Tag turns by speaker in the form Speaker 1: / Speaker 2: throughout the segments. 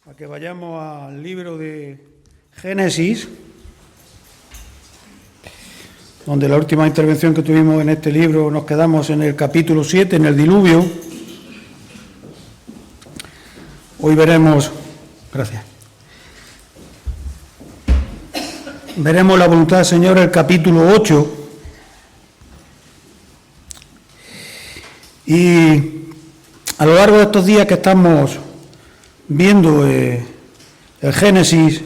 Speaker 1: a que vayamos al libro de Génesis, donde la última intervención que tuvimos en este libro nos quedamos en el capítulo 7, en el diluvio. Hoy veremos, veremos la voluntad del Señor, el capítulo 8. Y a lo largo de estos días que estamos viendo el Génesis,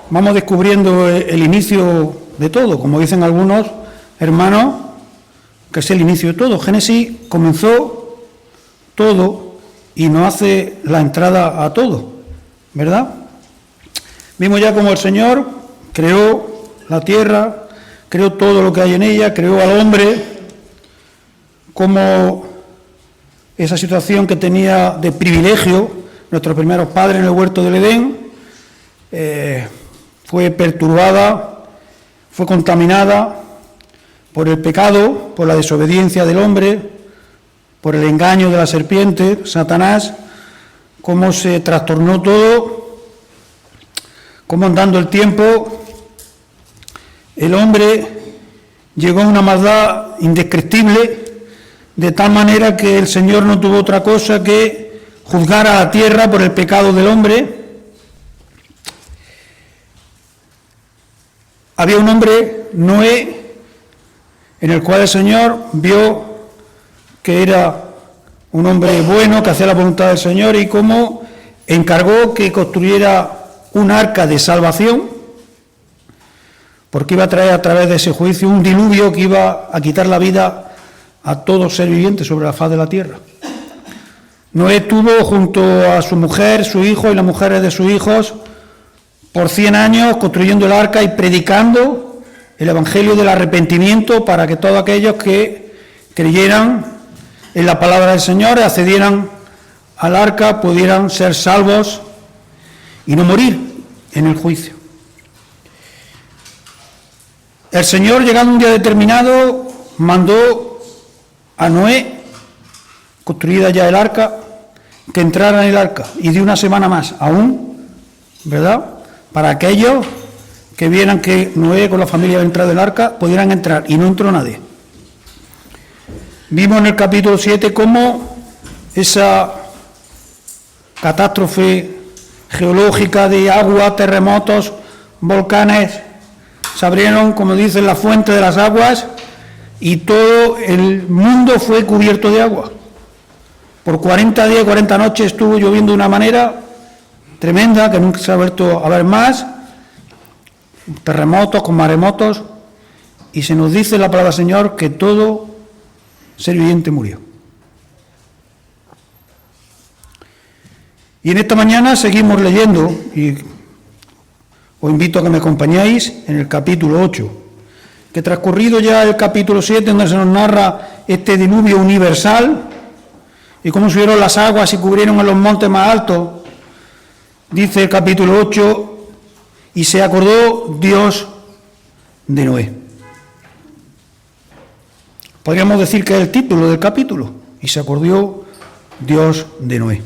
Speaker 1: vamos descubriendo el inicio de todo, como dicen algunos hermanos, que es el inicio de todo. Génesis comenzó todo y nos hace la entrada a todo, ¿verdad? Vimos ya cómo el Señor creó la tierra, creó todo lo que hay en ella, creó al hombre, como esa situación que tenía de privilegio nuestros primeros padres en el huerto del Edén fue perturbada, fue contaminada por el pecado, por la desobediencia del hombre, por el engaño de la serpiente, Satanás, cómo se trastornó todo, cómo andando el tiempo el hombre llegó a una maldad indescriptible, de tal manera que el Señor no tuvo otra cosa que juzgar a la tierra por el pecado del hombre. Había un hombre, Noé, en el cual el Señor vio que era un hombre bueno, que hacía la voluntad del Señor, y como encargó que construyera un arca de salvación, porque iba a traer a través de ese juicio un diluvio que iba a quitar la vida a todo ser viviente sobre la faz de la tierra. Noé tuvo junto a su mujer, su hijo y las mujeres de sus hijos por 100 años construyendo el arca y predicando el evangelio del arrepentimiento para que todos aquellos que creyeran en la palabra del Señor y accedieran al arca pudieran ser salvos y no morir en el juicio. El Señor, llegando un día determinado, mandó a Noé, construida ya el arca, que entrara en el arca, y de una semana más aún, ¿verdad?, para aquellos que vieran que Noé con la familia había entrado en el arca, pudieran entrar, y no entró nadie. Vimos en el capítulo 7 cómo esa catástrofe geológica de agua, terremotos, volcanes, se abrieron, como dicen, las fuentes de las aguas, y todo el mundo fue cubierto de agua. Por 40 días y 40 noches estuvo lloviendo de una manera tremenda, que nunca se ha vuelto a ver más, terremotos con maremotos, y se nos dice en la palabra del Señor que todo ser viviente murió. Y en esta mañana seguimos leyendo, y os invito a que me acompañéis en el capítulo 8, que transcurrido ya el capítulo 7, donde se nos narra este diluvio universal, y cómo subieron las aguas y cubrieron en los montes más altos, dice el capítulo 8, y se acordó Dios de Noé. Podríamos decir que es el título del capítulo, y se acordó Dios de Noé.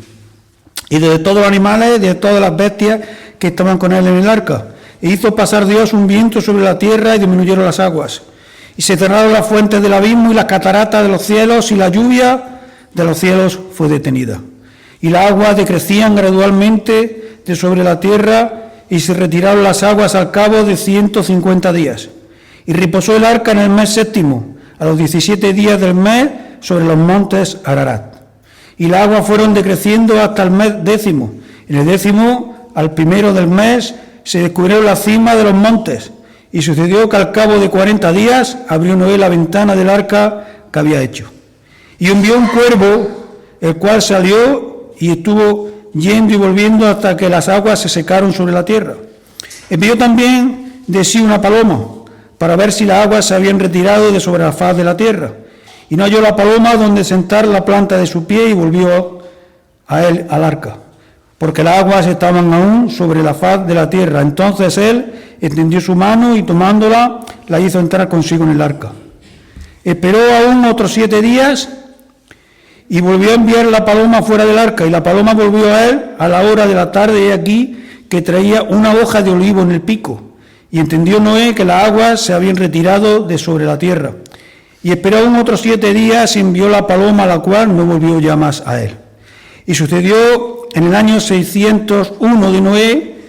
Speaker 1: Y de todos los animales, de todas las bestias que estaban con él en el arca. E hizo pasar Dios un viento sobre la tierra y disminuyeron las aguas. Y se cerraron las fuentes del abismo y las cataratas de los cielos, y la lluvia de los cielos fue detenida. Y las aguas decrecían gradualmente de sobre la tierra, y se retiraron las aguas al cabo de 150 días. Y reposó el arca en el mes séptimo, a los 17 días del mes, sobre los montes Ararat. Y las aguas fueron decreciendo hasta el mes décimo. En el décimo, al primero del mes, se descubrieron la cima de los montes. Y sucedió que al cabo de 40 días abrió Noé la ventana del arca que había hecho. Y envió un cuervo, el cual salió y estuvo yendo y volviendo hasta que las aguas se secaron sobre la tierra. Envió también de sí una paloma, para ver si las aguas se habían retirado de sobre la faz de la tierra. Y no halló la paloma donde sentar la planta de su pie, y volvió a él al arca, porque las aguas estaban aún sobre la faz de la tierra. Entonces él extendió su mano y tomándola, la hizo entrar consigo en el arca. Esperó aún otros 7 días, Y volvió a enviar la paloma fuera del arca, y la paloma volvió a él a la hora de la tarde, y aquí que traía una hoja de olivo en el pico. Y entendió Noé que las aguas se habían retirado de sobre la tierra. Y esperó aún otros 7 días y envió la paloma, la cual no volvió ya más a él. Y sucedió en el año 601 de Noé,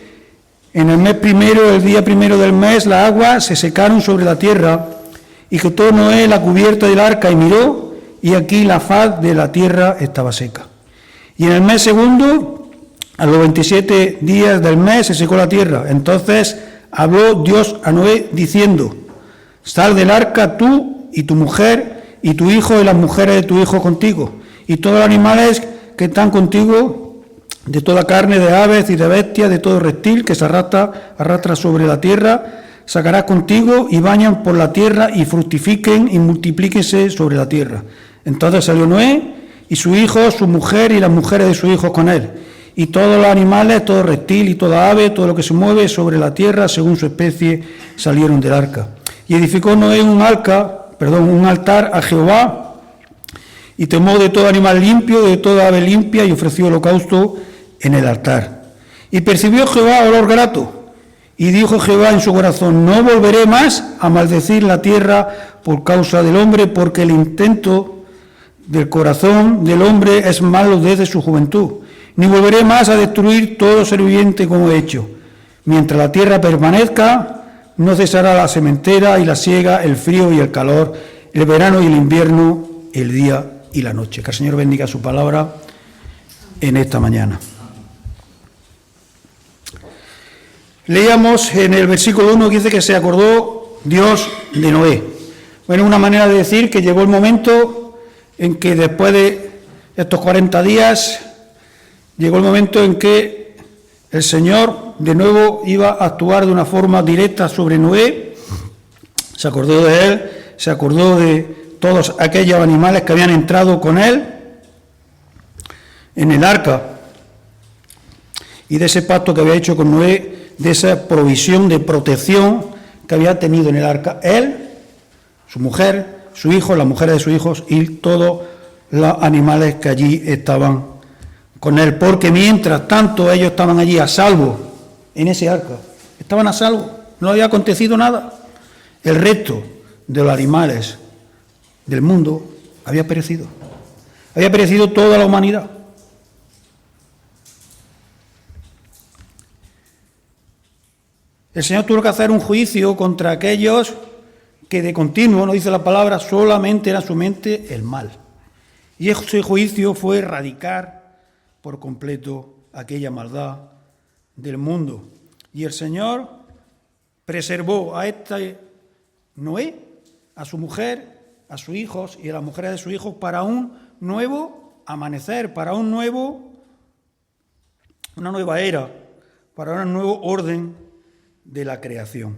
Speaker 1: en el mes primero, el día primero del mes, las aguas se secaron sobre la tierra, y quitó Noé la cubierta del arca y miró, y aquí la faz de la tierra estaba seca. Y en el mes segundo, a los 27 días del mes, se secó la tierra. Entonces habló Dios a Noé diciendo: sal del arca tú y tu mujer y tu hijo y las mujeres de tu hijo contigo, y todos los animales que están contigo, de toda carne, de aves y de bestias, de todo reptil que se arrastra sobre la tierra, sacarás contigo, y bañan por la tierra y fructifiquen y multiplíquense sobre la tierra. Entonces salió Noé y su hijo, su mujer y las mujeres de sus hijos con él, y todos los animales, todo reptil y toda ave, todo lo que se mueve sobre la tierra según su especie, salieron del arca. Y edificó Noé un altar a Jehová, y tomó de todo animal limpio, de toda ave limpia, y ofreció holocausto en el altar. Y percibió Jehová olor grato, y dijo Jehová en su corazón: no volveré más a maldecir la tierra por causa del hombre, porque el intento del corazón del hombre es malo desde su juventud. Ni volveré más a destruir todo ser viviente como he hecho. Mientras la tierra permanezca, no cesará la sementera y la siega, el frío y el calor, el verano y el invierno, el día y la noche. Que el Señor bendiga su palabra en esta mañana. Leíamos en el versículo 1 que dice que se acordó Dios de Noé. Bueno, una manera de decir que llegó el momento en que después de estos 40 días, llegó el momento en que el Señor de nuevo iba a actuar de una forma directa sobre Noé. Se acordó de él, se acordó de todos aquellos animales que habían entrado con él en el arca, y de ese pacto que había hecho con Noé, de esa provisión de protección que había tenido en el arca él, su mujer, su hijo, las mujeres de sus hijos y todos los animales que allí estaban con él, porque mientras tanto ellos estaban allí a salvo en ese arca, estaban a salvo, no había acontecido nada. El resto de los animales del mundo había perecido toda la humanidad. El Señor tuvo que hacer un juicio contra aquellos que de continuo, no dice la palabra, solamente era su mente el mal. Y ese juicio fue erradicar por completo aquella maldad del mundo. Y el Señor preservó a Noé, a su mujer, a sus hijos y a las mujeres de sus hijos para un nuevo amanecer, para una nueva era, para un nuevo orden de la creación.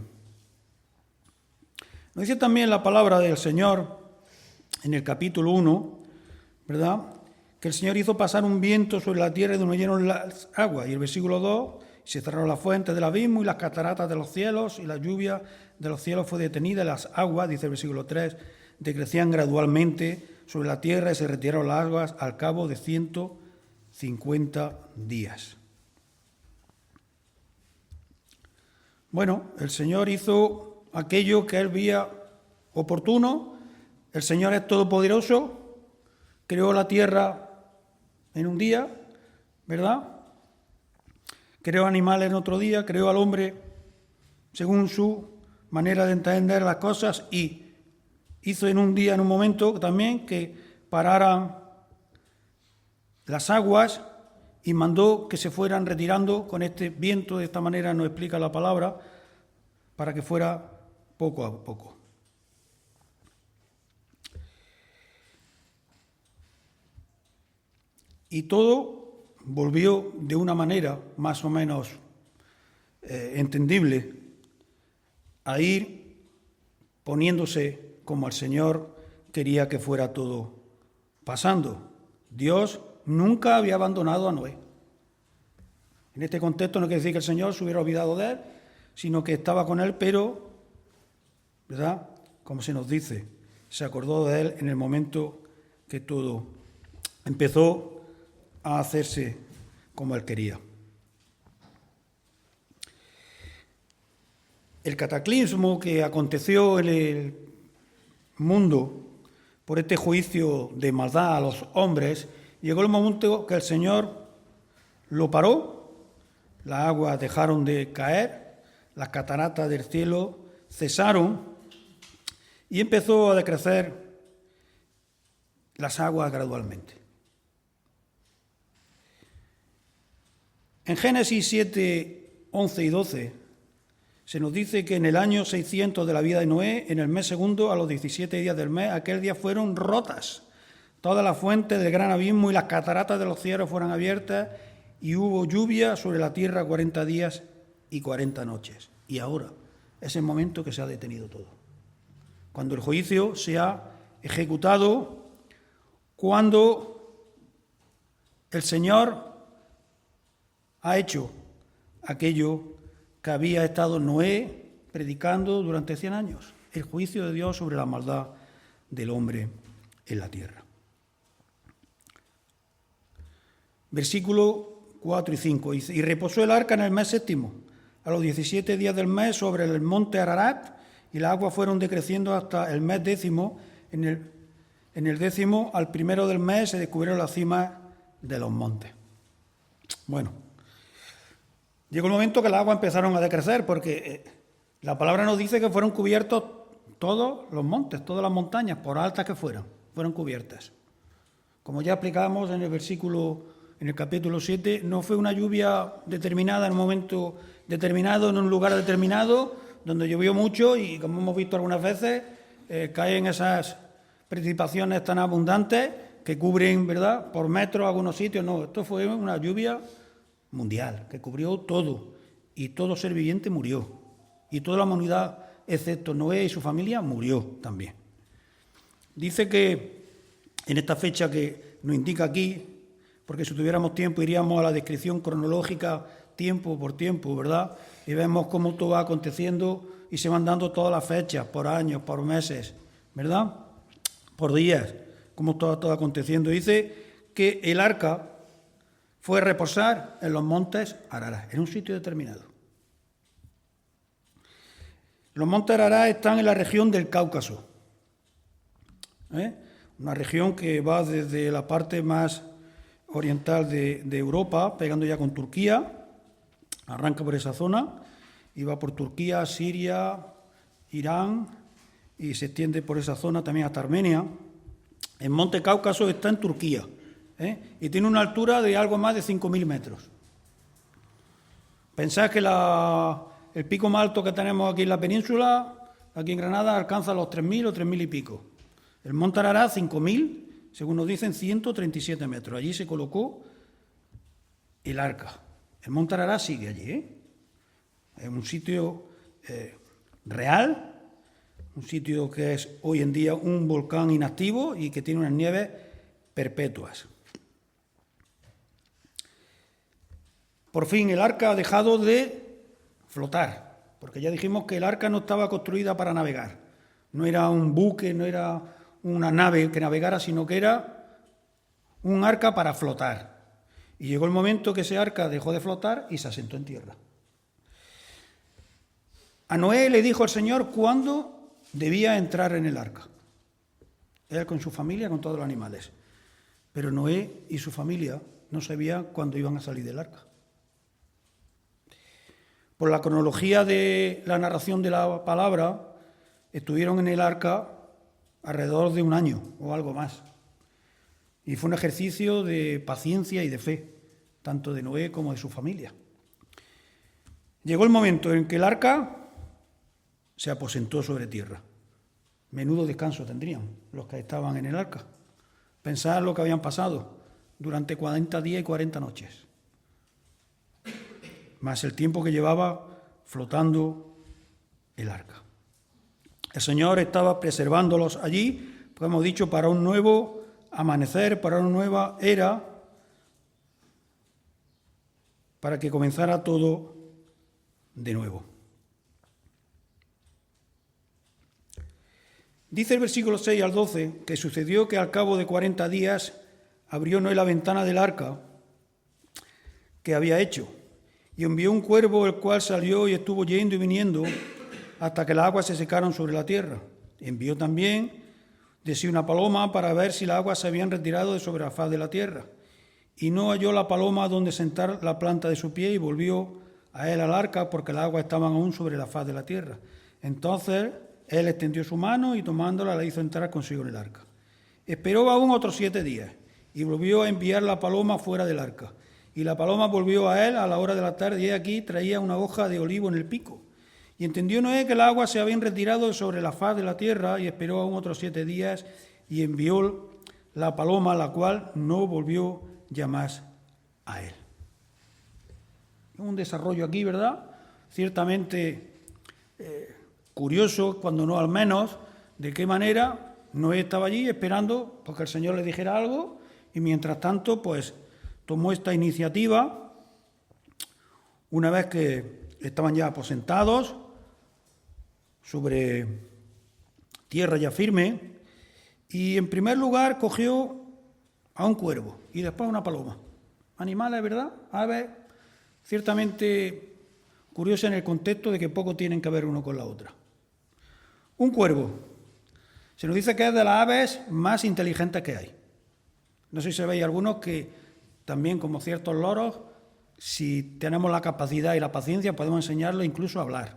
Speaker 1: Nos dice también la palabra del Señor en el capítulo 1, ¿verdad?, que el Señor hizo pasar un viento sobre la tierra donde llenaron las aguas. Y el versículo 2, se cerraron las fuentes del abismo y las cataratas de los cielos, y la lluvia de los cielos fue detenida, y las aguas, dice el versículo 3, decrecían gradualmente sobre la tierra y se retiraron las aguas al cabo de 150 días. Bueno, el Señor hizo aquello que él veía oportuno. El Señor es todopoderoso, creó la tierra en un día, ¿verdad? Creó animales en otro día, creó al hombre según su manera de entender las cosas, y hizo en un día, en un momento también, que pararan las aguas y mandó que se fueran retirando con este viento. De esta manera nos explica la palabra, para que fuera poco a poco. Y todo volvió de una manera más o menos entendible a ir poniéndose como el Señor quería que fuera todo pasando. Dios nunca había abandonado a Noé. En este contexto no quiere decir que el Señor se hubiera olvidado de él, sino que estaba con él, pero, ¿verdad?, como se nos dice, se acordó de él en el momento que todo empezó a hacerse como él quería. El cataclismo que aconteció en el mundo por este juicio de maldad a los hombres, llegó el momento que el Señor lo paró, las aguas dejaron de caer, las cataratas del cielo cesaron y empezó a decrecer las aguas gradualmente. En Génesis 7, 11 y 12 se nos dice que en el año 600 de la vida de Noé, en el mes segundo, a los 17 días del mes, aquel día fueron rotas todas las fuentes del gran abismo y las cataratas de los cielos fueron abiertas y hubo lluvia sobre la tierra 40 días y 40 noches. Y ahora es el momento que se ha detenido todo. Cuando el juicio se ha ejecutado, cuando el Señor ha hecho aquello que había estado Noé predicando durante 100 años, el juicio de Dios sobre la maldad del hombre en la tierra. Versículo 4 y 5 dice: y reposó el arca en el mes séptimo, a los 17 días del mes, sobre el monte Ararat, y las aguas fueron decreciendo hasta el mes décimo. En el décimo, al primero del mes, se descubrieron las cimas de los montes. Bueno, llegó el momento que las aguas empezaron a decrecer, porque la palabra nos dice que fueron cubiertos todos los montes, todas las montañas, por altas que fueron cubiertas. Como ya explicábamos en el capítulo 7, no fue una lluvia determinada en un momento determinado, en un lugar determinado, donde llovió mucho y, como hemos visto algunas veces, caen esas precipitaciones tan abundantes que cubren, ¿verdad?, por metros algunos sitios. No, esto fue una lluvia mundial, que cubrió todo, y todo ser viviente murió, y toda la humanidad, excepto Noé y su familia, murió también. Dice que en esta fecha que nos indica aquí, porque si tuviéramos tiempo iríamos a la descripción cronológica tiempo por tiempo, ¿verdad? Y vemos cómo todo va aconteciendo y se van dando todas las fechas, por años, por meses, ¿verdad?, por días, cómo todo aconteciendo. Dice que el arca fue a reposar en los montes Ararat, en un sitio determinado. Los montes Ararat están en la región del Cáucaso, una región que va desde la parte más oriental de Europa, pegando ya con Turquía, arranca por esa zona y va por Turquía, Siria, Irán, y se extiende por esa zona también hasta Armenia. El monte Cáucaso está en Turquía, y tiene una altura de algo más de 5.000 metros. Pensad que el pico más alto que tenemos aquí en la península, aquí en Granada, alcanza los 3.000 o 3.000 y pico. El monte Ararat, 5.000, según nos dicen, 137 metros. Allí se colocó el arca. El monte Ararat sigue allí, Es un sitio real, un sitio que es hoy en día un volcán inactivo y que tiene unas nieves perpetuas. Por fin el arca ha dejado de flotar, porque ya dijimos que el arca no estaba construida para navegar. No era un buque, no era una nave que navegara, sino que era un arca para flotar. Y llegó el momento que ese arca dejó de flotar y se asentó en tierra. A Noé le dijo el Señor cuándo debía entrar en el arca. Él con su familia, con todos los animales. Pero Noé y su familia no sabían cuándo iban a salir del arca. Por la cronología de la narración de la palabra, estuvieron en el arca alrededor de un año o algo más. Y fue un ejercicio de paciencia y de fe, tanto de Noé como de su familia. Llegó el momento en que el arca se aposentó sobre tierra. Menudo descanso tendrían los que estaban en el arca. Pensad lo que habían pasado durante 40 días y 40 noches. Más el tiempo que llevaba flotando el arca. El Señor estaba preservándolos allí, como hemos dicho, para un nuevo amanecer, para una nueva era, para que comenzara todo de nuevo. Dice el versículo 6 al 12 que sucedió que al cabo de 40 días abrió Noé la ventana del arca que había hecho, y envió un cuervo, el cual salió y estuvo yendo y viniendo hasta que las aguas se secaron sobre la tierra. Envió también de sí una paloma para ver si las aguas se habían retirado de sobre la faz de la tierra. Y no halló la paloma donde sentar la planta de su pie, y volvió a él al arca, porque las aguas estaban aún sobre la faz de la tierra. Entonces él extendió su mano y tomándola la hizo entrar consigo en el arca. Esperó aún otros 7 días y volvió a enviar la paloma fuera del arca. Y la paloma volvió a él a la hora de la tarde, y aquí traía una hoja de olivo en el pico. Y entendió Noé que el agua se habían retirado sobre la faz de la tierra, y esperó aún otros 7 días y envió la paloma, la cual no volvió ya más a él. Un desarrollo aquí, ¿verdad? Ciertamente curioso, cuando no al menos, de qué manera Noé estaba allí esperando porque el Señor le dijera algo, y mientras tanto, pues tomó esta iniciativa una vez que estaban ya aposentados sobre tierra ya firme, y en primer lugar cogió a un cuervo y después a una paloma. Animales, ¿verdad? Aves, ciertamente curiosas en el contexto de que poco tienen que ver uno con la otra. Un cuervo. Se nos dice que es de las aves más inteligentes que hay. No sé si sabéis algunos que también, como ciertos loros, si tenemos la capacidad y la paciencia, podemos enseñarles incluso a hablar.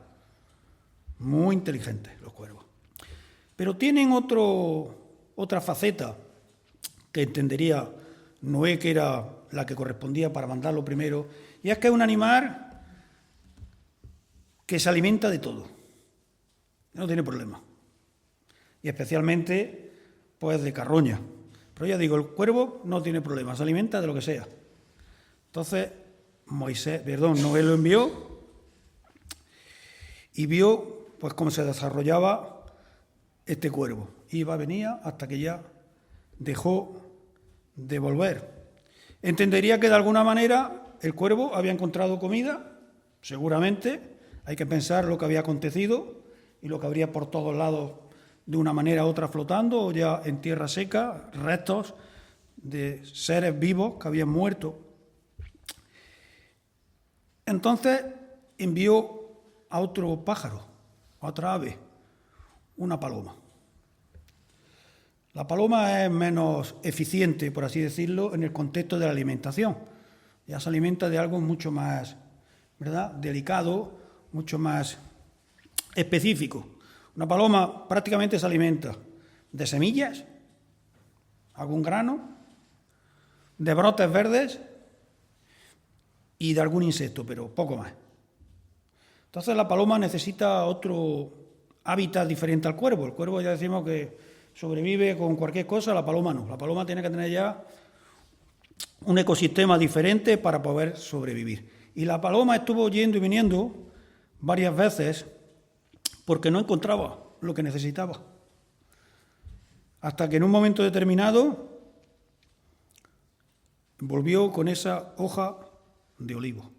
Speaker 1: Muy inteligentes los cuervos. Pero tienen otra faceta que entendería Noé que era la que correspondía para mandarlo primero, y es que es un animal que se alimenta de todo. No tiene problema. Y especialmente, pues, de carroña. Pero ya digo, el cuervo no tiene problema, se alimenta de lo que sea. Entonces, Noé lo envió y vio, pues, cómo se desarrollaba este cuervo. Venía hasta que ya dejó de volver. Entendería que de alguna manera el cuervo había encontrado comida, seguramente. Hay que pensar lo que había acontecido y lo que habría por todos lados de una manera u otra flotando, o ya en tierra seca, restos de seres vivos que habían muerto. Entonces envió a otro pájaro, a otra ave, una paloma. La paloma es menos eficiente, por así decirlo, en el contexto de la alimentación. Ya se alimenta de algo mucho más, ¿verdad?, delicado, mucho más específico. Una paloma prácticamente se alimenta de semillas, algún grano, de brotes verdes y de algún insecto, pero poco más. Entonces la paloma necesita otro hábitat diferente al cuervo. El cuervo ya decimos que sobrevive con cualquier cosa, la paloma no. La paloma tiene que tener ya un ecosistema diferente para poder sobrevivir. Y la paloma estuvo yendo y viniendo varias veces porque no encontraba lo que necesitaba. Hasta que en un momento determinado volvió con esa hoja de olivo,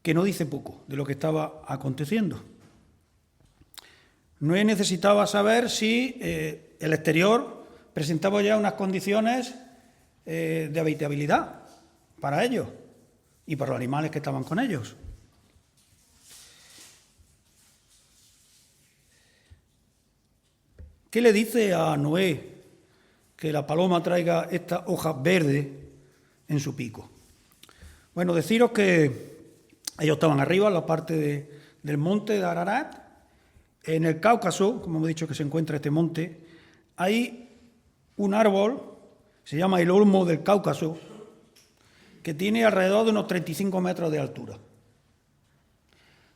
Speaker 1: que no dice poco de lo que estaba aconteciendo. Noé necesitaba saber si el exterior presentaba ya unas condiciones de habitabilidad para ellos y para los animales que estaban con ellos. ¿Qué le dice a Noé que la paloma traiga esta hoja verde en su pico? Bueno, deciros que ellos estaban arriba, en la parte del monte de Ararat. En el Cáucaso, como hemos dicho que se encuentra este monte, hay un árbol, se llama el olmo del Cáucaso, que tiene alrededor de unos 35 metros de altura.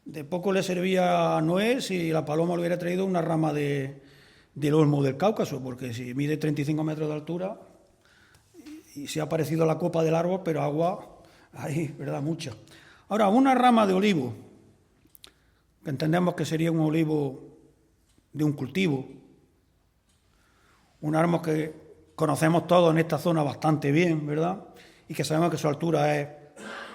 Speaker 1: De poco le servía a Noé si la paloma le hubiera traído una rama del olmo del Cáucaso, porque si mide 35 metros de altura y se ha parecido a la copa del árbol, pero agua hay, ¿verdad?, mucha. Ahora, una rama de olivo, que entendemos que sería un olivo de un cultivo, un árbol que conocemos todos en esta zona bastante bien, ¿verdad?, y que sabemos que su altura es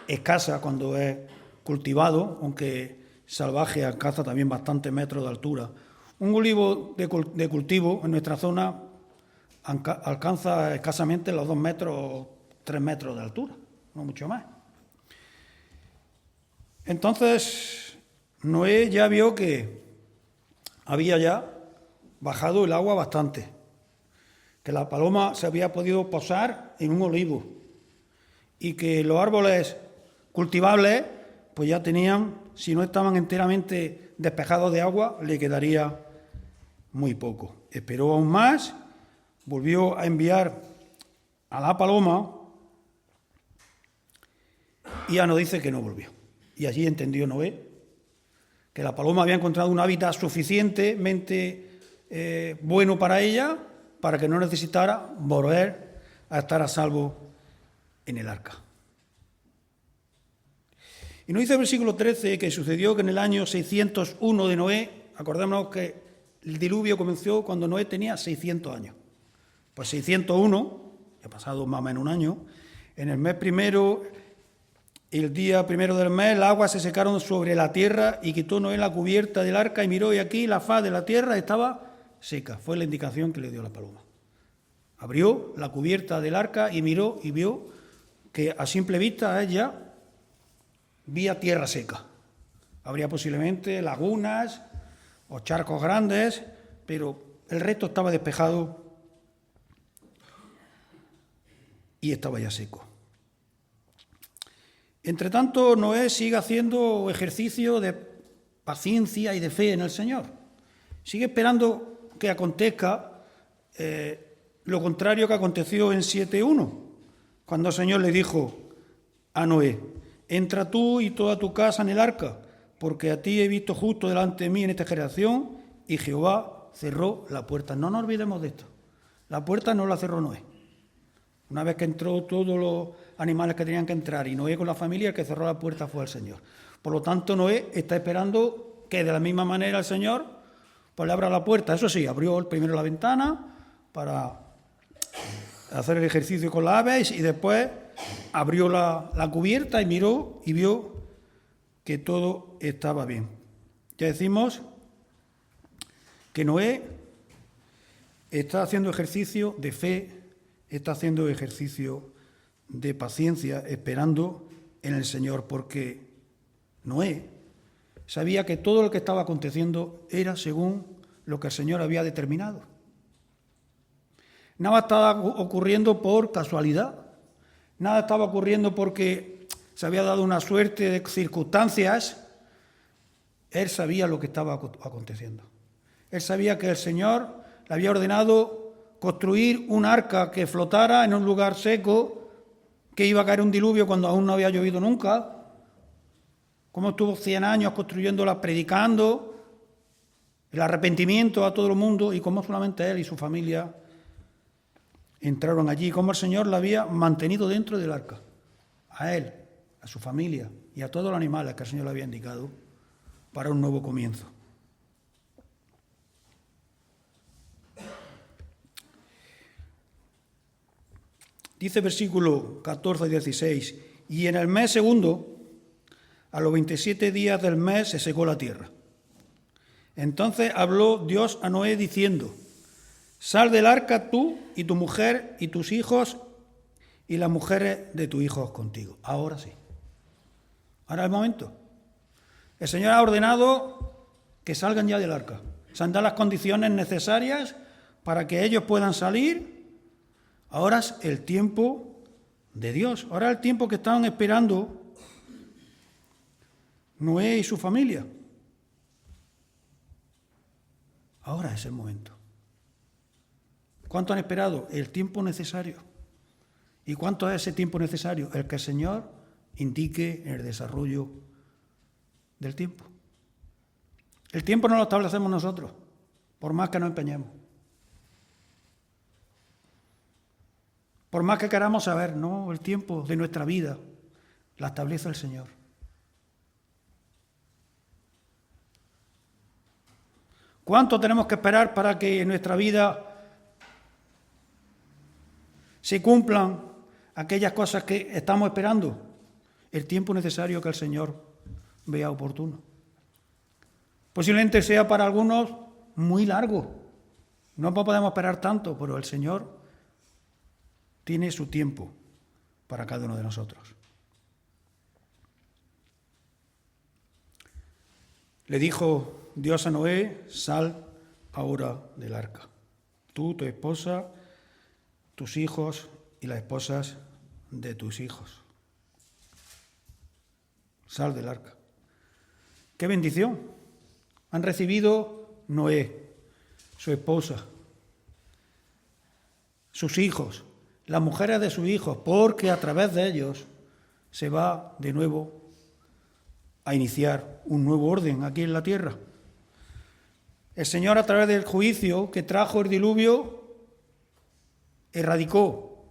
Speaker 1: escasa cuando es cultivado, aunque salvaje alcanza también bastantes metros de altura. Un olivo de cultivo en nuestra zona alcanza escasamente los 2 metros, 3 metros de altura, no mucho más. Entonces, Noé ya vio que había ya bajado el agua bastante, que la paloma se había podido posar en un olivo y que los árboles cultivables pues ya tenían, si no estaban enteramente despejados de agua, le quedaría muy poco. Esperó aún más, volvió a enviar a la paloma y ya nos dice que no volvió. Y allí entendió Noé que la paloma había encontrado un hábitat suficientemente bueno para ella, para que no necesitara volver a estar a salvo en el arca. Y nos dice el versículo 13 que sucedió que en el año 601 de Noé, acordémonos que el diluvio comenzó cuando Noé tenía 600 años. Pues 601, ya ha pasado más o menos un año, en el mes primero, el día primero del mes, las aguas se secaron sobre la tierra y quitó Noé la cubierta del arca y miró, y aquí la faz de la tierra estaba seca. Fue la indicación que le dio la paloma. Abrió la cubierta del arca y miró y vio que a simple vista ella vía tierra seca. Habría posiblemente lagunas o charcos grandes, pero el resto estaba despejado y estaba ya seco. Entre tanto, Noé sigue haciendo ejercicio de paciencia y de fe en el Señor. Sigue esperando que acontezca lo contrario que aconteció en 7.1, cuando el Señor le dijo a Noé: entra tú y toda tu casa en el arca, porque a ti he visto justo delante de mí en esta generación. Y Jehová cerró la puerta. No nos olvidemos de esto. La puerta no la cerró Noé. Una vez que entró todos los animales que tenían que entrar y Noé con la familia, el que cerró la puerta fue el Señor. Por lo tanto, Noé está esperando que de la misma manera el Señor pues le abra la puerta. Eso sí, abrió primero la ventana para hacer el ejercicio con las aves y después abrió la cubierta y miró y vio que todo estaba bien. Ya decimos que Noé está haciendo ejercicio de fe, está haciendo ejercicio de paciencia, esperando en el Señor, porque Noé sabía que todo lo que estaba aconteciendo era según lo que el Señor había determinado. Nada estaba ocurriendo por casualidad, nada estaba ocurriendo porque se había dado una suerte de circunstancias. Él sabía lo que estaba aconteciendo. Él sabía que el Señor le había ordenado construir un arca que flotara en un lugar seco, que iba a caer un diluvio cuando aún no había llovido nunca. Cómo estuvo 100 años construyéndola, predicando el arrepentimiento a todo el mundo, y cómo solamente él y su familia entraron allí, cómo el Señor la había mantenido dentro del arca, a él, a su familia y a todos los animales que el Señor le había indicado para un nuevo comienzo. Dice versículo 14 y 16, y en el mes segundo, a los 27 días del mes, se secó la tierra. Entonces habló Dios a Noé diciendo: sal del arca tú y tu mujer y tus hijos y las mujeres de tus hijos contigo. Ahora sí. Ahora es el momento. El Señor ha ordenado que salgan ya del arca. Se han dado las condiciones necesarias para que ellos puedan salir. Ahora es el tiempo de Dios. Ahora es el tiempo que estaban esperando Noé y su familia. Ahora es el momento. ¿Cuánto han esperado? El tiempo necesario. ¿Y cuánto es ese tiempo necesario? El que el Señor indique en el desarrollo del tiempo. El tiempo no lo establecemos nosotros, por más que nos empeñemos. Por más que queramos saber, no, el tiempo de nuestra vida la establece el Señor. ¿Cuánto tenemos que esperar para que en nuestra vida se cumplan aquellas cosas que estamos esperando? El tiempo necesario que el Señor vea oportuno. Posiblemente sea para algunos muy largo, No podemos esperar tanto, pero el Señor tiene su tiempo para cada uno de nosotros. Le dijo Dios a Noé: sal ahora del arca, tú, tu esposa, tus hijos y las esposas de tus hijos. Sal del arca. ¡Qué bendición! Han recibido Noé, su esposa, sus hijos, las mujeres de sus hijos, porque a través de ellos se va de nuevo a iniciar un nuevo orden aquí en la tierra. El Señor, a través del juicio que trajo el diluvio, erradicó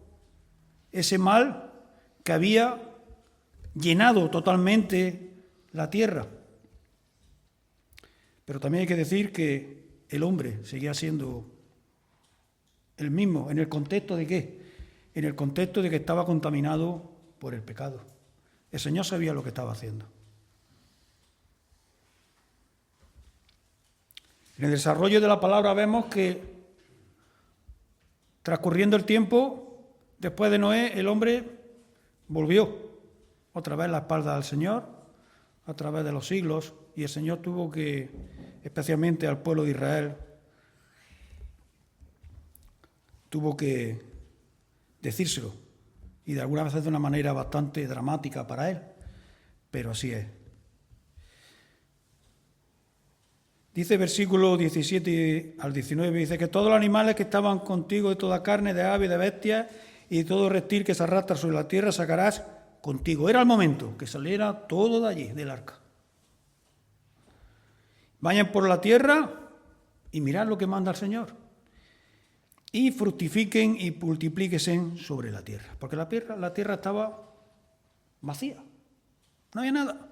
Speaker 1: ese mal que había llenado totalmente la tierra. Pero también hay que decir que el hombre seguía siendo el mismo. ¿En el contexto de qué? En el contexto de que estaba contaminado por el pecado. El Señor sabía lo que estaba haciendo. En el desarrollo de la palabra vemos que, transcurriendo el tiempo, después de Noé, el hombre volvió otra vez la espalda al Señor a través de los siglos, y el Señor tuvo que, especialmente al pueblo de Israel, tuvo que decírselo, y de algunas veces de una manera bastante dramática para él, pero así es. Dice versículo 17 al 19, dice que todos los animales que estaban contigo, de toda carne, de ave, de bestia, y de todo reptil que se arrastra sobre la tierra, sacarás contigo. Era el momento que saliera todo de allí, del arca. Vayan por la tierra y mirad lo que manda el Señor. Y fructifiquen y multiplíquense sobre la tierra. Porque la tierra estaba vacía. No había nada.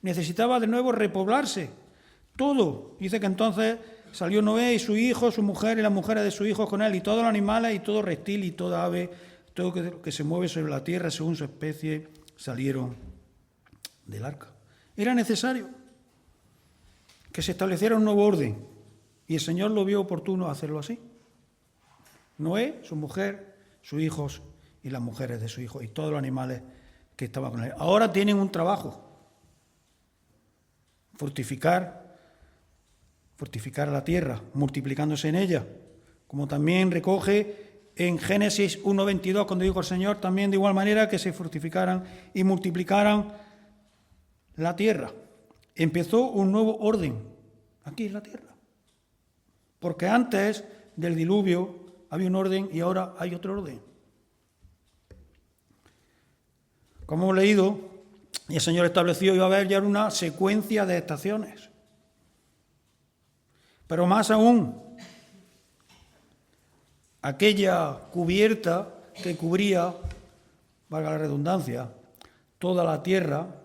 Speaker 1: Necesitaba de nuevo repoblarse. Todo. Dice que entonces salió Noé y su hijo, su mujer y las mujeres de sus hijos con él, y todos los animales y todo reptil y toda ave, todo que se mueve sobre la tierra según su especie, salieron del arca. Era necesario que se estableciera un nuevo orden, y el Señor lo vio oportuno hacerlo así. Noé, su mujer, sus hijos y las mujeres de sus hijos, y todos los animales que estaban con él. Ahora tienen un trabajo: fortificar la tierra, multiplicándose en ella, como también recoge en Génesis 1:22, cuando dijo el Señor también de igual manera que se fortificaran y multiplicaran la tierra. Empezó un nuevo orden aquí en la tierra, porque antes del diluvio había un orden y ahora hay otro orden. Como hemos leído, el Señor estableció que iba a haber ya una secuencia de estaciones. Pero más aún, aquella cubierta que cubría, valga la redundancia, toda la tierra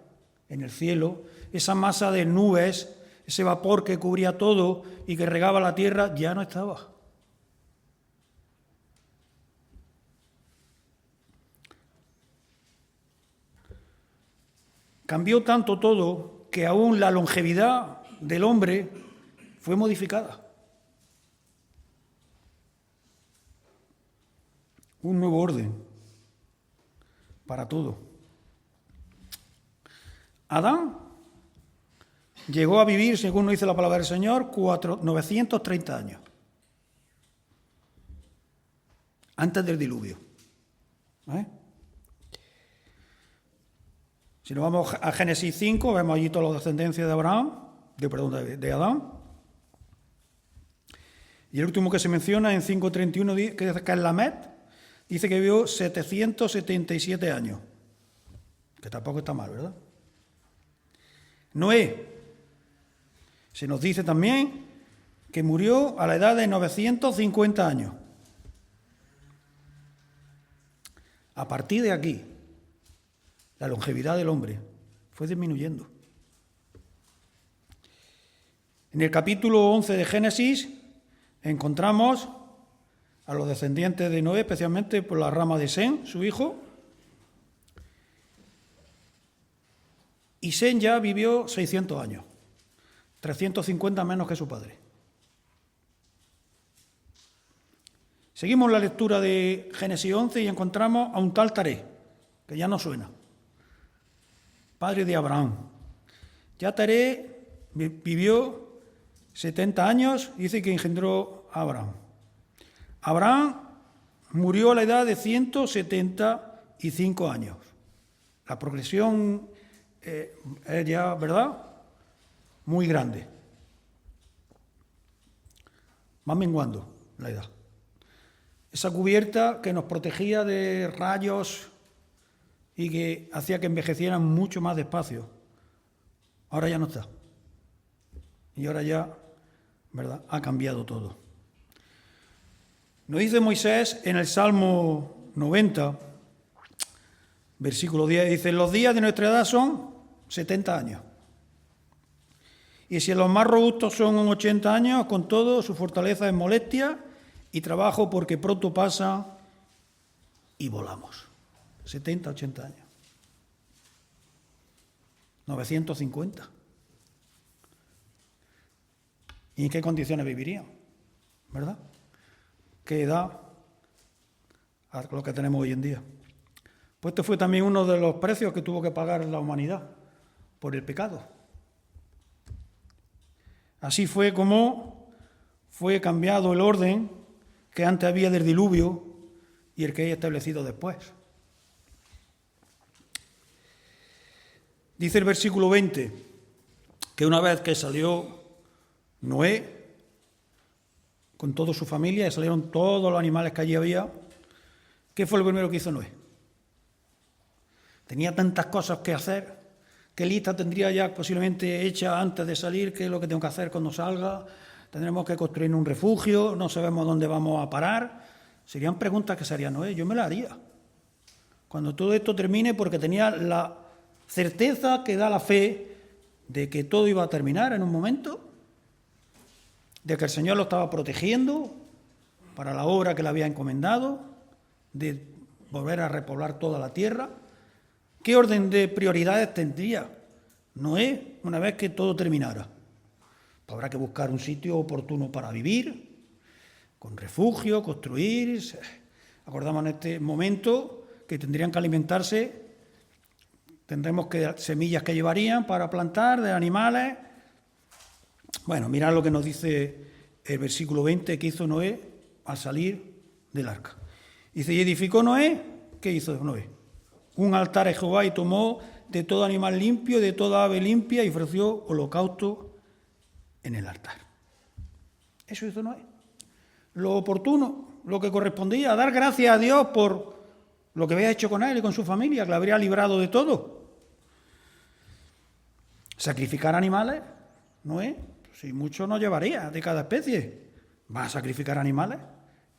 Speaker 1: en el cielo, esa masa de nubes, ese vapor que cubría todo y que regaba la tierra, ya no estaba. Cambió tanto todo que aún la longevidad del hombre fue modificada. Un nuevo orden para todo. Adán llegó a vivir, según nos dice la palabra del Señor, 930 años. Antes del diluvio. Si nos vamos a Génesis 5, vemos allí toda la descendencia de Adán. Y el último que se menciona en 5:31, que es Lamet, dice que vivió 777 años. Que tampoco está mal, ¿verdad? Noé, se nos dice también que murió a la edad de 950 años. A partir de aquí, la longevidad del hombre fue disminuyendo. En el capítulo 11 de Génesis encontramos a los descendientes de Noé, especialmente por la rama de Sem, su hijo. Y Sem ya vivió 600 años, 350 menos que su padre. Seguimos la lectura de Génesis 11 y encontramos a un tal Taré, que ya no suena, padre de Abraham. Ya Taré vivió 70 años, dice que engendró a Abraham. Abraham murió a la edad de 175 años. La progresión es ya, ¿verdad?, muy grande. Va menguando la edad. Esa cubierta que nos protegía de rayos y que hacía que envejecieran mucho más despacio, ahora ya no está. Y ahora ya, ¿verdad?, ha cambiado todo. Nos dice Moisés en el Salmo 90, versículo 10, dice: los días de nuestra edad son 70 años. Y si los más robustos son 80 años, con todo, su fortaleza es molestia y trabajo, porque pronto pasa y volamos. 70, 80 años. 950. ¿Y en qué condiciones vivirían? ¿Verdad? ¿Qué edad a lo que tenemos hoy en día? Pues este fue también uno de los precios que tuvo que pagar la humanidad por el pecado. Así fue como fue cambiado el orden que antes había del diluvio y el que hay establecido después. Dice el versículo 20 que una vez que salió Noé con toda su familia y salieron todos los animales que allí había, ¿qué fue lo primero que hizo Noé? Tenía tantas cosas que hacer. ¿Qué lista tendría ya posiblemente hecha antes de salir? ¿Qué es lo que tengo que hacer cuando salga? ¿Tendremos que construir un refugio? ¿No sabemos dónde vamos a parar? Serían preguntas que se haría Noé. Yo me las haría cuando todo esto termine, porque tenía la certeza que da la fe de que todo iba a terminar en un momento, de que el Señor lo estaba protegiendo para la obra que le había encomendado, de volver a repoblar toda la tierra. ¿Qué orden de prioridades tendría Noé una vez que todo terminara? Pues habrá que buscar un sitio oportuno para vivir, con refugio, construir. Acordamos en este momento que tendrían que alimentarse, tendremos que semillas que llevarían para plantar, de animales. Bueno, mirad lo que nos dice el versículo 20 que hizo Noé al salir del arca. Dice: y edificó Noé. ¿Qué hizo Noé? Un altar a Jehová, y tomó de todo animal limpio y de toda ave limpia y ofreció holocausto en el altar. Eso hizo Noé. Lo oportuno, lo que correspondía, dar gracias a Dios por lo que había hecho con él y con su familia, que le habría librado de todo. Sacrificar animales, Noé, si mucho no llevaría de cada especie. ¿Vas a sacrificar animales?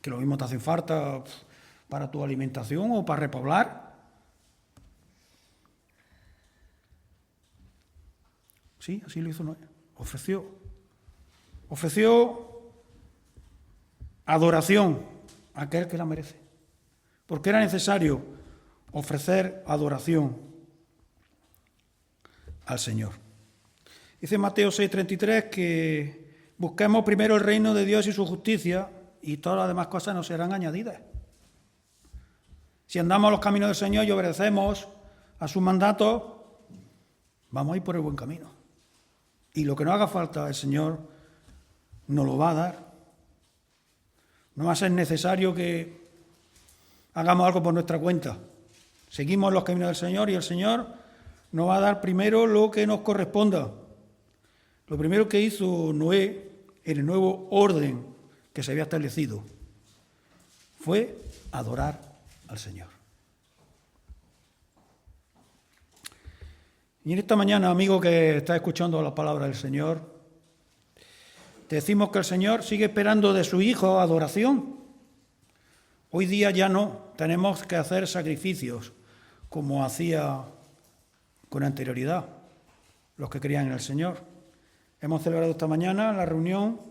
Speaker 1: Que lo mismo te hacen falta para tu alimentación o para repoblar. Sí, así lo hizo Noé. Ofreció adoración a aquel que la merece. Porque era necesario ofrecer adoración al Señor. Dice Mateo 6:33 que busquemos primero el reino de Dios y su justicia, y todas las demás cosas nos serán añadidas. Si andamos a los caminos del Señor y obedecemos a sus mandatos, vamos a ir por el buen camino. Y lo que nos haga falta, el Señor nos lo va a dar. No va a ser necesario que hagamos algo por nuestra cuenta. Seguimos los caminos del Señor y el Señor nos va a dar primero lo que nos corresponda. Lo primero que hizo Noé en el nuevo orden que se había establecido fue adorar al Señor. Y en esta mañana, amigo que está escuchando la palabra del Señor, te decimos que el Señor sigue esperando de su Hijo adoración. Hoy día ya no, tenemos que hacer sacrificios como hacía con anterioridad los que creían en el Señor. Hemos celebrado esta mañana la reunión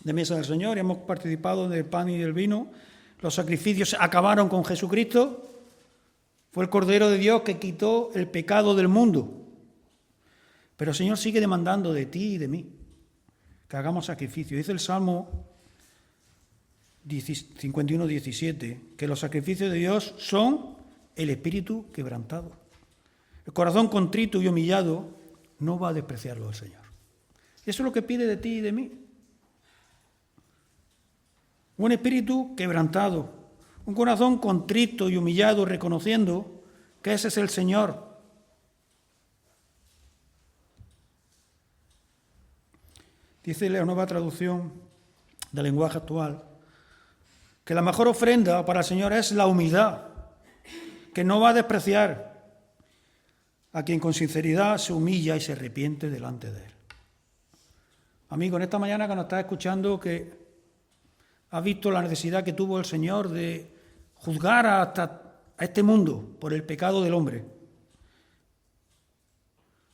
Speaker 1: de mesa del Señor y hemos participado del pan y del vino. Los sacrificios acabaron con Jesucristo. Fue el Cordero de Dios que quitó el pecado del mundo. Pero el Señor sigue demandando de ti y de mí que hagamos sacrificio. Dice el Salmo 51:17, que los sacrificios de Dios son el espíritu quebrantado. El corazón contrito y humillado no va a despreciarlo el Señor. Eso es lo que pide de ti y de mí. Un espíritu quebrantado, un corazón contrito y humillado, reconociendo que ese es el Señor. Dice la Nueva Traducción del lenguaje actual que la mejor ofrenda para el Señor es la humildad, que no va a despreciar a quien con sinceridad se humilla y se arrepiente delante de Él. Amigo, en esta mañana que nos estás escuchando, que has visto la necesidad que tuvo el Señor de juzgar a este mundo por el pecado del hombre.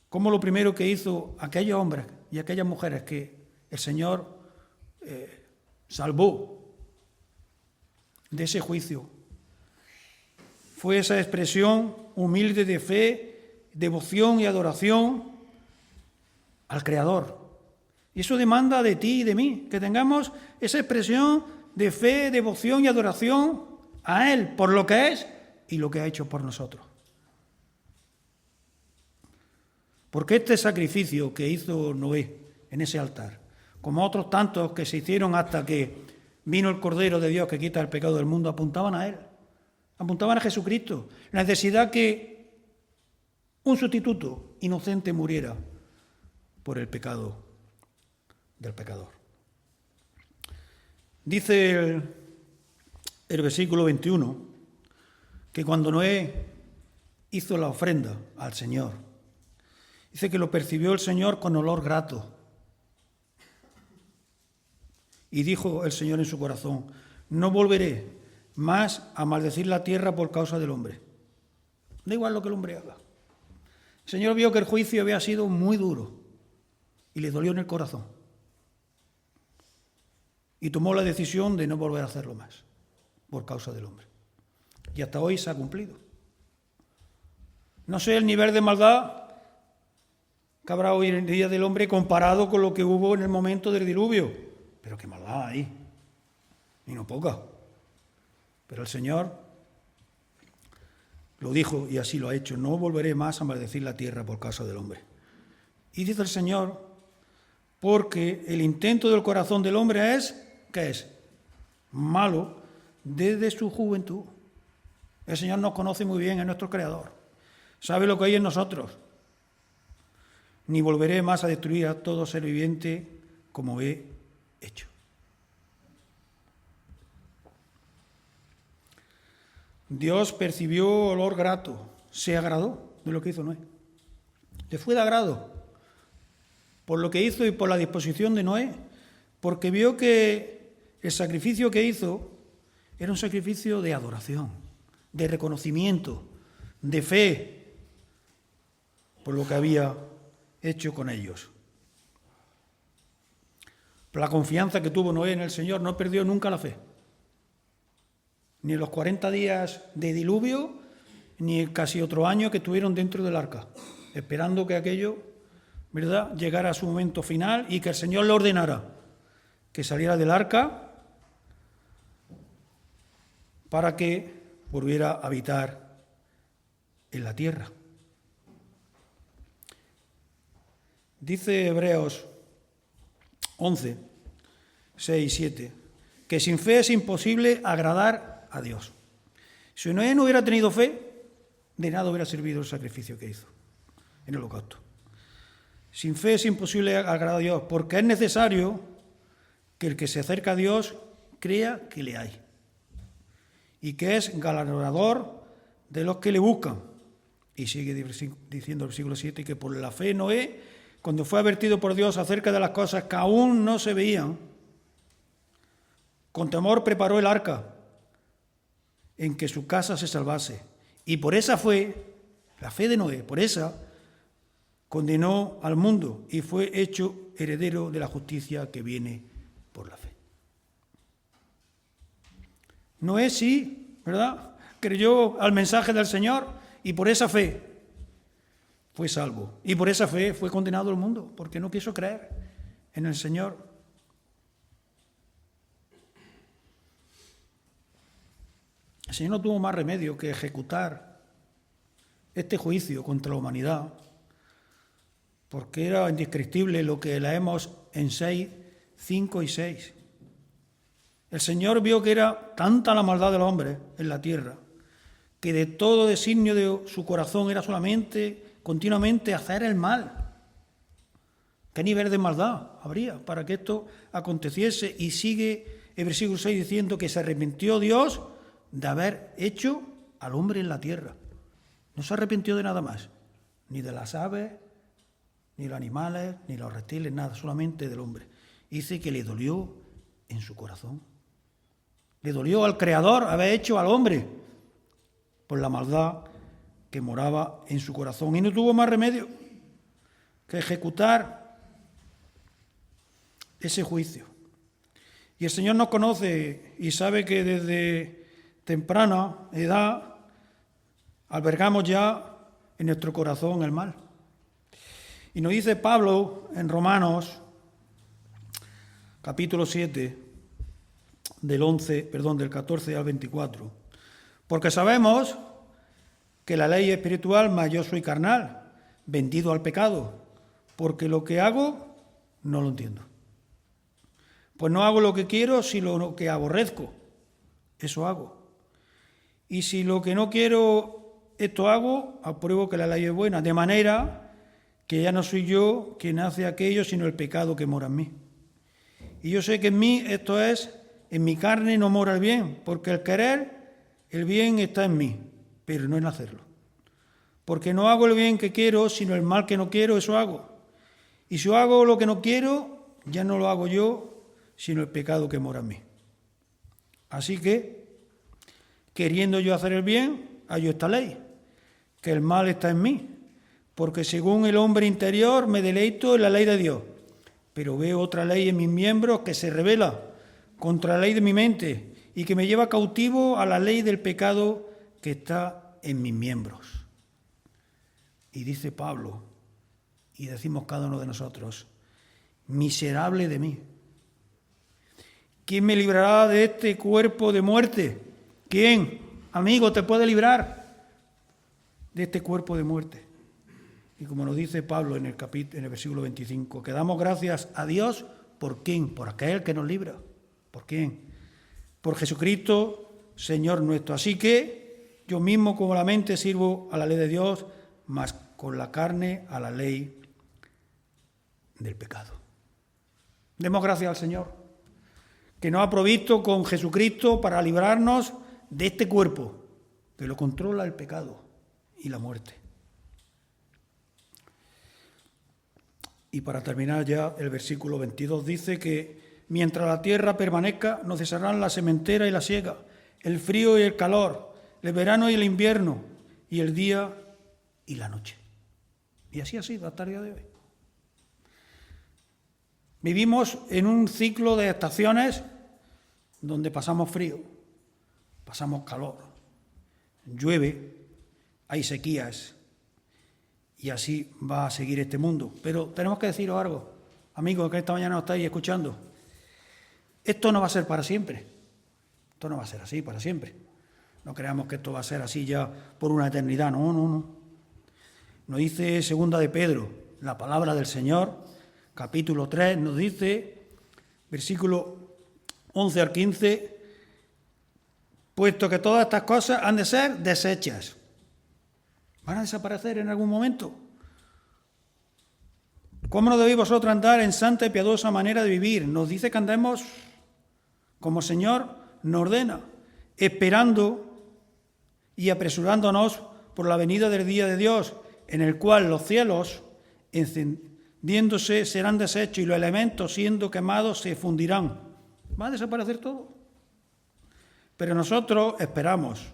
Speaker 1: Como lo primero que hizo aquellos hombres y aquellas mujeres que el Señor salvó de ese juicio fue esa expresión humilde de fe, devoción y adoración al Creador. Y eso demanda de ti y de mí, que tengamos esa expresión de fe, devoción y adoración a Él por lo que es y lo que ha hecho por nosotros. Porque este sacrificio que hizo Noé en ese altar, como otros tantos que se hicieron hasta que vino el Cordero de Dios que quita el pecado del mundo, apuntaban a Él, apuntaban a Jesucristo. La necesidad que un sustituto inocente muriera por el pecado del pecador. Dice el versículo 21 que cuando Noé hizo la ofrenda al Señor, dice que lo percibió el Señor con olor grato. Y dijo el Señor en su corazón: no volveré más a maldecir la tierra por causa del hombre. Da igual lo que el hombre haga. El Señor vio que el juicio había sido muy duro y le dolió en el corazón. Y tomó la decisión de no volver a hacerlo más por causa del hombre. Y hasta hoy se ha cumplido. No sé el nivel de maldad que habrá hoy en día del hombre comparado con lo que hubo en el momento del diluvio. Pero qué maldad hay, y no poca. Pero el Señor lo dijo y así lo ha hecho: no volveré más a maldecir la tierra por causa del hombre. Y dice el Señor, porque el intento del corazón del hombre es, ¿qué es? Malo desde su juventud. El Señor nos conoce muy bien, es nuestro Creador. Sabe lo que hay en nosotros. Ni volveré más a destruir a todo ser viviente como he hecho. Dios percibió olor grato, se agradó de lo que hizo Noé. Le fue de agrado por lo que hizo y por la disposición de Noé, porque vio que el sacrificio que hizo era un sacrificio de adoración, de reconocimiento, de fe por lo que había hecho con ellos. Por la confianza que tuvo Noé en el Señor, no perdió nunca la fe. Ni en los 40 días de diluvio, ni casi otro año que estuvieron dentro del arca, esperando que aquello, ¿verdad?, llegara a su momento final y que el Señor le ordenara que saliera del arca para que volviera a habitar en la tierra. Dice Hebreos 11, 6 y 7, que sin fe es imposible agradar a Dios. Si Noé no hubiera tenido fe, de nada hubiera servido el sacrificio que hizo en el holocausto. Sin fe es imposible agradar a Dios, porque es necesario que el que se acerca a Dios crea que le hay y que es galardonador de los que le buscan. Y sigue diciendo el versículo 7 que por la fe Noé, cuando fue advertido por Dios acerca de las cosas que aún no se veían, con temor preparó el arca en que su casa se salvase. Y por esa fue, la fe de Noé, por esa condenó al mundo y fue hecho heredero de la justicia que viene por la fe. Noé sí, ¿verdad?, creyó al mensaje del Señor y por esa fe fue salvo. Y por esa fe fue condenado el mundo, porque no quiso creer en el Señor. Señor no tuvo más remedio que ejecutar este juicio contra la humanidad, porque era indescriptible lo que leemos en 6, 5 y 6. El Señor vio que era tanta la maldad del hombre en la tierra, que de todo designio de su corazón era solamente, continuamente, hacer el mal. ¿Qué nivel de maldad habría para que esto aconteciese? Y sigue el versículo 6 diciendo que se arrepintió Dios de haber hecho al hombre en la tierra. No se arrepintió de nada más, ni de las aves, ni los animales, ni los reptiles, nada, solamente del hombre. Dice que le dolió en su corazón. Le dolió al Creador haber hecho al hombre por la maldad que moraba en su corazón. Y no tuvo más remedio que ejecutar ese juicio. Y el Señor nos conoce y sabe que desde temprana edad albergamos ya en nuestro corazón el mal. Y nos dice Pablo en Romanos, capítulo 7, del 14 al 24. Porque sabemos que la ley es espiritual, mas yo soy carnal, vendido al pecado, porque lo que hago no lo entiendo. Pues no hago lo que quiero, sino lo que aborrezco. Eso hago. Y si lo que no quiero, esto hago, apruebo que la ley es buena. De manera que ya no soy yo quien hace aquello, sino el pecado que mora en mí. Y yo sé que en mí, esto es, en mi carne no mora el bien, porque el querer, el bien está en mí, pero no en hacerlo. Porque no hago el bien que quiero, sino el mal que no quiero, eso hago. Y si yo hago lo que no quiero, ya no lo hago yo, sino el pecado que mora en mí. Así que, queriendo yo hacer el bien, hallo esta ley, que el mal está en mí, porque según el hombre interior me deleito en la ley de Dios, pero veo otra ley en mis miembros que se rebela contra la ley de mi mente y que me lleva cautivo a la ley del pecado que está en mis miembros. Y dice Pablo, y decimos cada uno de nosotros, miserable de mí. ¿Quién me librará de este cuerpo de muerte? ¿Quién, amigo, te puede librar de este cuerpo de muerte? Y como nos dice Pablo en el versículo 25, que damos gracias a Dios, ¿por quién? Por aquel que nos libra. ¿Por quién? Por Jesucristo, Señor nuestro. Así que yo mismo como la mente sirvo a la ley de Dios, mas con la carne a la ley del pecado. Demos gracias al Señor, que nos ha provisto con Jesucristo para librarnos de este cuerpo, que lo controla el pecado y la muerte. Y para terminar ya, el versículo 22 dice que mientras la tierra permanezca, no cesarán la sementera y la siega, el frío y el calor, el verano y el invierno, y el día y la noche. Y así ha sido hasta el día de hoy. Vivimos en un ciclo de estaciones donde pasamos frío, pasamos calor, llueve, hay sequías, y así va a seguir este mundo. Pero tenemos que deciros algo, amigos que esta mañana nos estáis escuchando. Esto no va a ser para siempre. Esto no va a ser así para siempre. No creamos que esto va a ser así ya por una eternidad. No. Nos dice segunda de Pedro, la palabra del Señor, capítulo 3, nos dice, versículo 11 al 15, puesto que todas estas cosas han de ser deshechas. ¿Van a desaparecer en algún momento? ¿Cómo no debéis vosotros andar en santa y piadosa manera de vivir? Nos dice que andemos como el Señor nos ordena, esperando y apresurándonos por la venida del día de Dios, en el cual los cielos, encendiéndose, serán deshechos y los elementos, siendo quemados, se fundirán. ¿Va a desaparecer todo? Pero nosotros esperamos,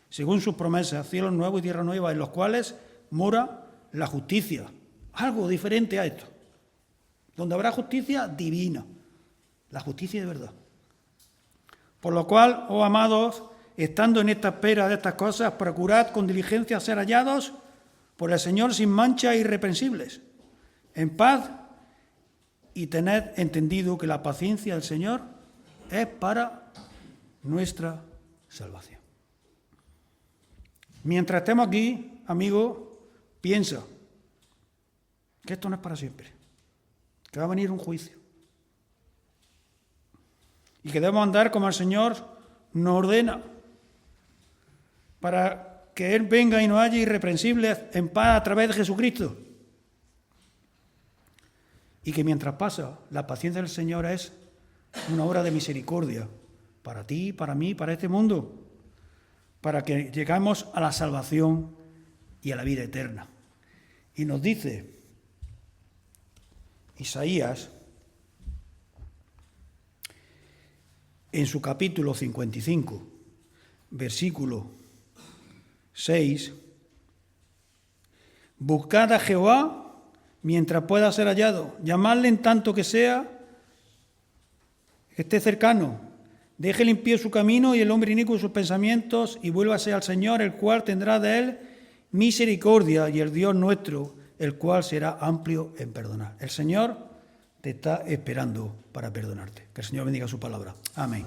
Speaker 1: según sus promesas, cielos nuevos y tierra nueva, en los cuales mora la justicia. Algo diferente a esto. Donde habrá justicia divina. La justicia de verdad. Por lo cual, oh amados, estando en esta espera de estas cosas, procurad con diligencia ser hallados por el Señor sin mancha e irreprensibles, en paz, y tened entendido que la paciencia del Señor es para nuestra salvación. Mientras estemos aquí, amigo, piensa que esto no es para siempre, que va a venir un juicio y que debemos andar como el Señor nos ordena para que Él venga y nos halle irreprensibles en paz a través de Jesucristo. Y que mientras pasa, la paciencia del Señor es una obra de misericordia para ti, para mí, para este mundo, para que lleguemos a la salvación y a la vida eterna. Y nos dice Isaías, en su capítulo 55, versículo 6, buscad a Jehová mientras pueda ser hallado, llamadle en tanto que esté cercano, deje limpio su camino y el hombre inicuo sus pensamientos y vuélvase al Señor, el cual tendrá de él misericordia, y el Dios nuestro, el cual será amplio en perdonar. El Señor te está esperando para perdonarte. Que el Señor bendiga su palabra. Amén.